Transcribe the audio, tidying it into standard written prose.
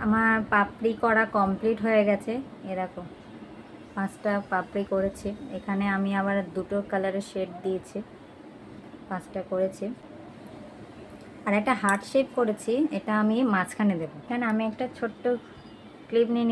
আমার পাপড়ি করা কমপ্লিট হয়ে গেছে। এরকম 5টা পাপড়ি করেছি। এখানে আমি আবার 2টো কালারের শেড দিয়েছি, 5টা করেছি। আর একটা হার্ট শেপ করেছি, এটা আমি মাঝখানে দেবো। এখানে আমি একটা ছোট্ট ক্লিপ নিয়ে